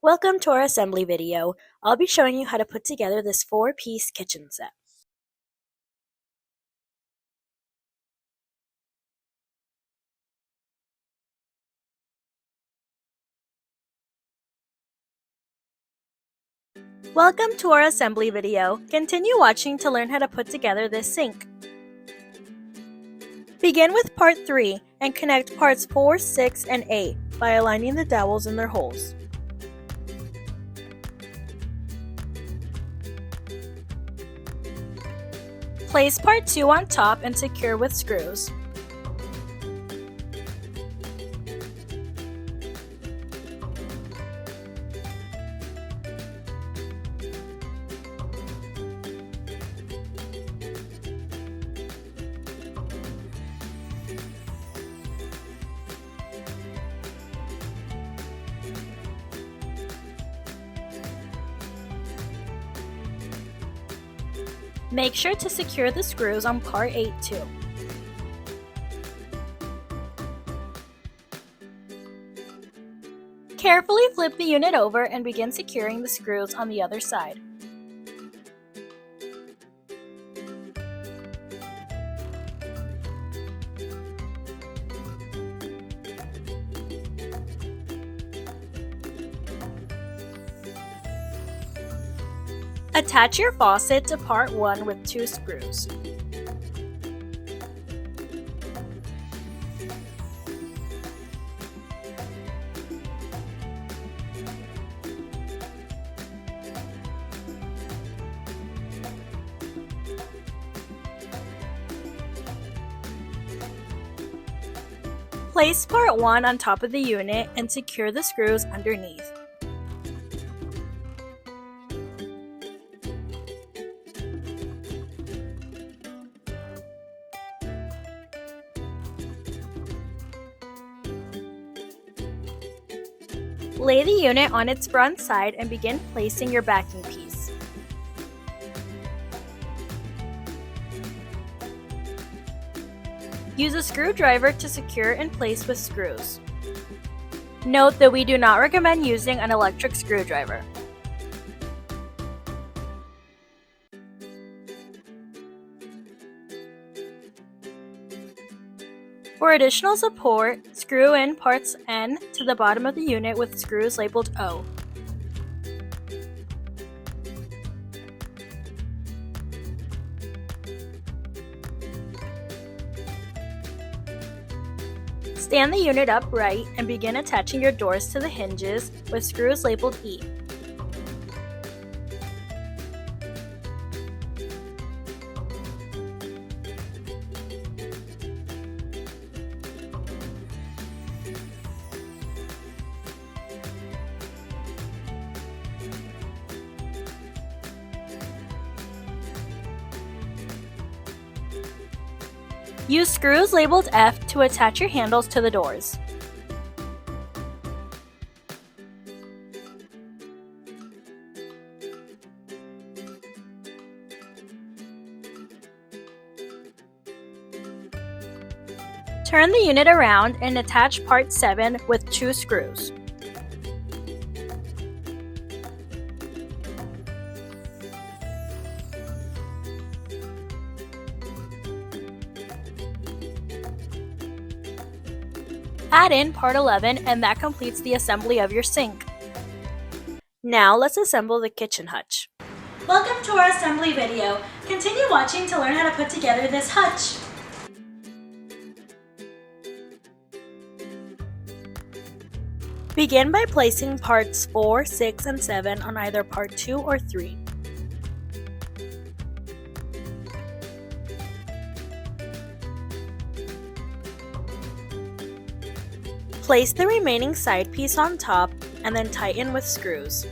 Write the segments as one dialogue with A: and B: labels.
A: Welcome to our assembly video. I'll be showing you how to put together this 4-piece kitchen set. Welcome to our assembly video. Continue watching to learn how to put together this sink. Begin with part 3 and connect parts 4, 6, and 8 by aligning the dowels in their holes. Place part 2 on top and secure with screws. Make sure to secure the screws on part 8 too. Carefully flip the unit over and begin securing the screws on the other side. Attach your faucet to part 1 with 2 screws. Place part 1 on top of the unit and secure the screws underneath. Lay the unit on its front side and begin placing your backing piece. Use a screwdriver to secure in place with screws. Note that we do not recommend using an electric screwdriver. For additional support, screw in parts N to the bottom of the unit with screws labeled O. Stand the unit upright and begin attaching your doors to the hinges with screws labeled E. Use screws labeled F to attach your handles to the doors. Turn the unit around and attach part 7 with 2 screws. Add in part 11 and that completes the assembly of your sink. Now let's assemble the kitchen hutch. Welcome to our assembly video. Continue watching to learn how to put together this hutch. Begin by placing parts 4, 6, and 7 on either part 2 or 3. Place the remaining side piece on top and then tighten with screws.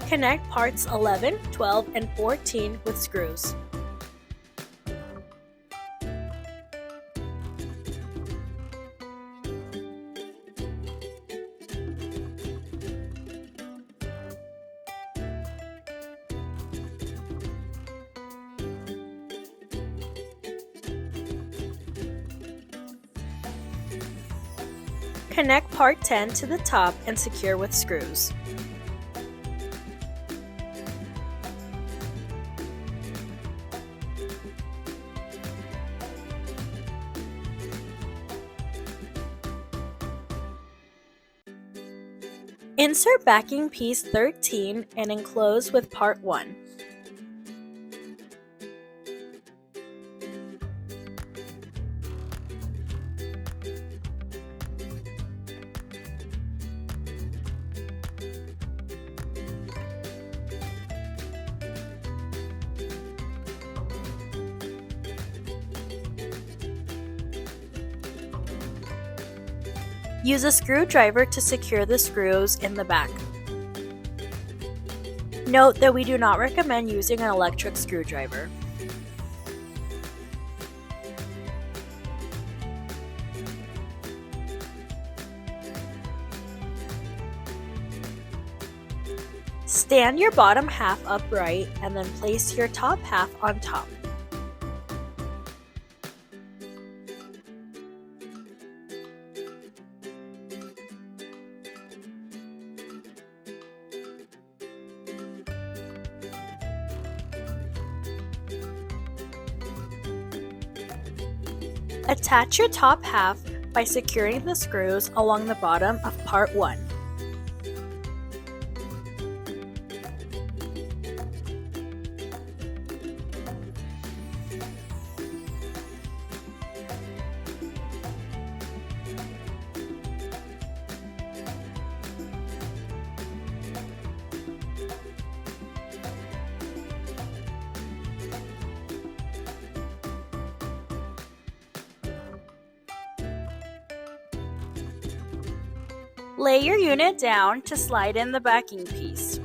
A: Connect parts 11, 12, and 14 with screws. Connect part 10 to the top and secure with screws. Insert backing piece 13 and enclose with part 1. Use a screwdriver to secure the screws in the back. Note that we do not recommend using an electric screwdriver. Stand your bottom half upright and then place your top half on top. Attach your top half by securing the screws along the bottom of part 1. Lay your unit down to slide in the backing piece.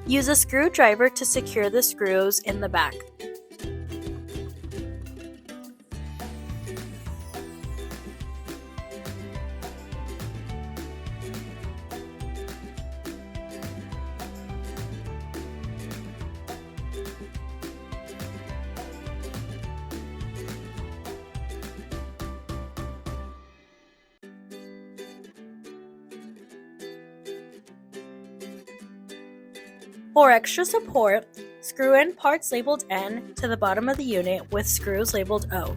A: Use a screwdriver to secure the screws in the back. For extra support, screw in parts labeled N to the bottom of the unit with screws labeled O.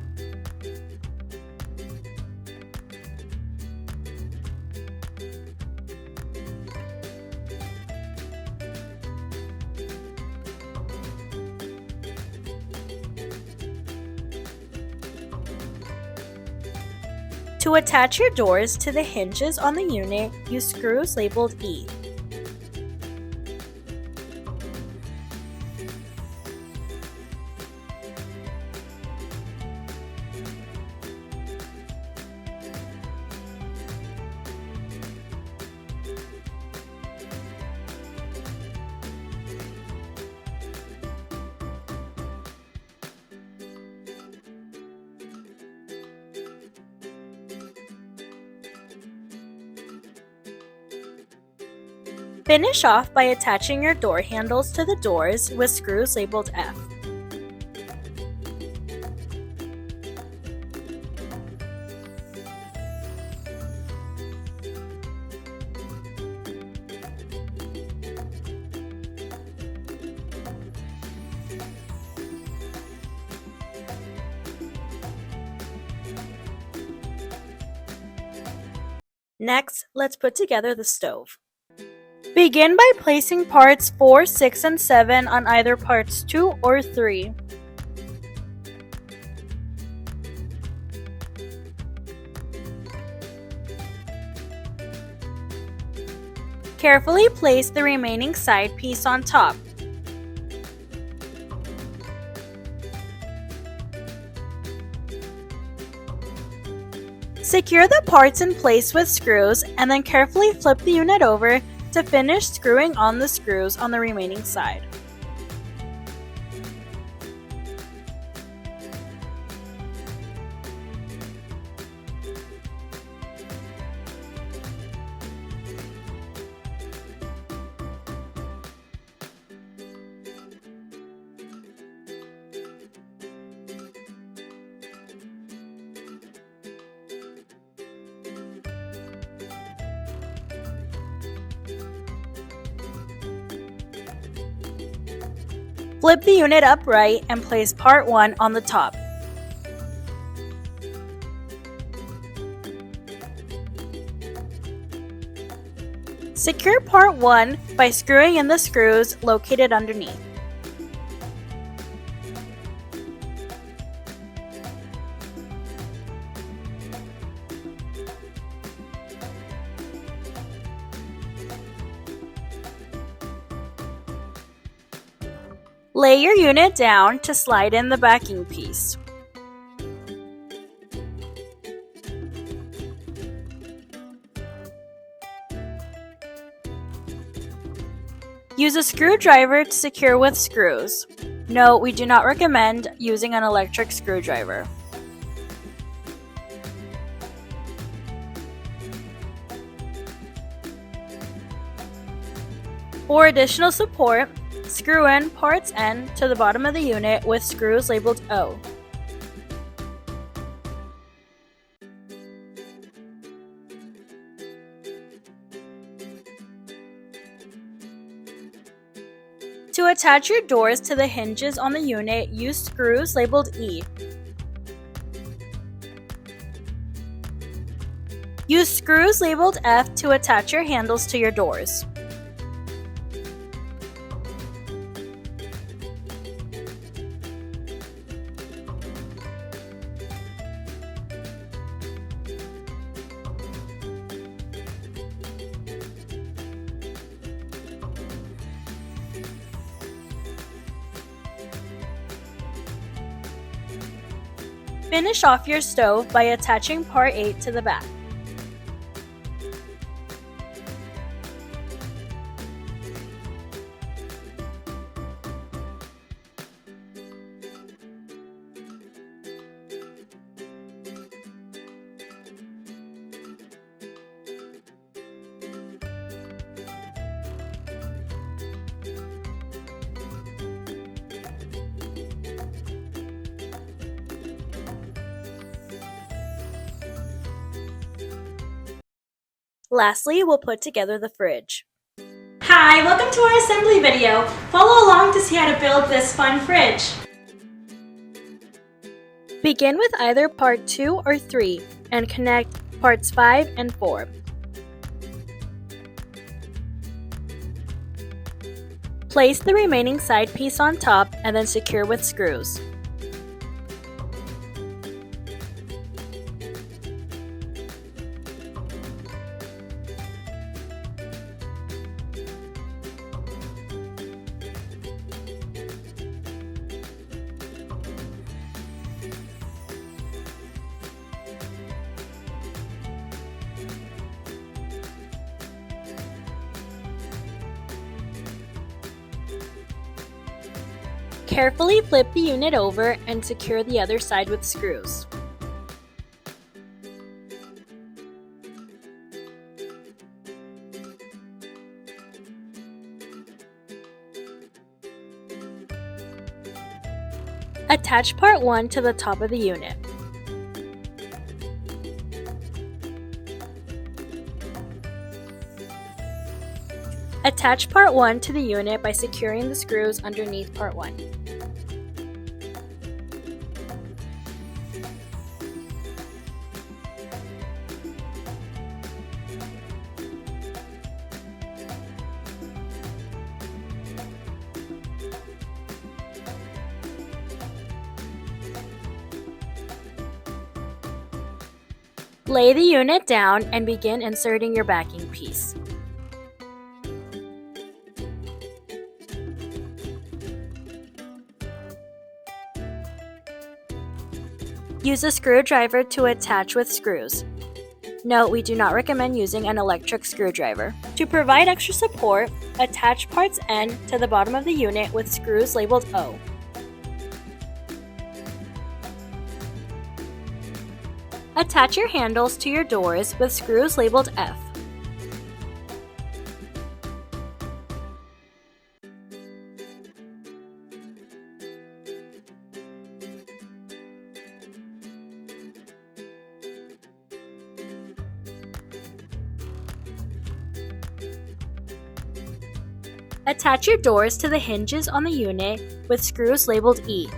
A: To attach your doors to the hinges on the unit, use screws labeled E. Finish off by attaching your door handles to the doors with screws labeled F. Next, let's put together the stove. Begin by placing parts 4, 6, and 7 on either parts 2 or 3. Carefully place the remaining side piece on top. Secure the parts in place with screws and then carefully flip the unit over to finish screwing on the screws on the remaining side. Flip the unit upright and place part 1 on the top. Secure part 1 by screwing in the screws located underneath. Lay your unit down to slide in the backing piece. Use a screwdriver to secure with screws. No, we do not recommend using an electric screwdriver. For additional support, screw in parts N to the bottom of the unit with screws labeled O. To attach your doors to the hinges on the unit, use screws labeled E. Use screws labeled F to attach your handles to your doors. Finish off your stove by attaching part 8 to the back. Lastly, we'll put together the fridge. Hi, welcome to our assembly video. Follow along to see how to build this fun fridge. Begin with either part 2 or 3 and connect parts 5 and 4. Place the remaining side piece on top and then secure with screws. Carefully flip the unit over and secure the other side with screws. Attach part 1 to the top of the unit. Attach part 1 to the unit by securing the screws underneath part 1. Lay the unit down and begin inserting your backing piece. Use a screwdriver to attach with screws. Note, we do not recommend using an electric screwdriver. To provide extra support, attach parts N to the bottom of the unit with screws labeled O. Attach your handles to your doors with screws labeled F. Attach your doors to the hinges on the unit with screws labeled E.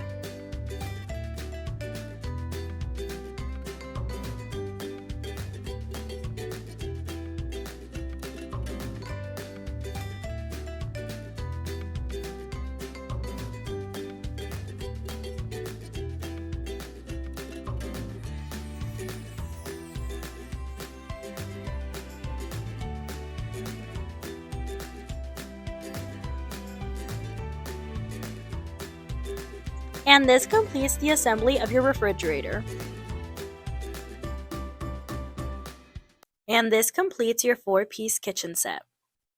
A: And this completes the assembly of your refrigerator. And this completes your 4-piece kitchen set.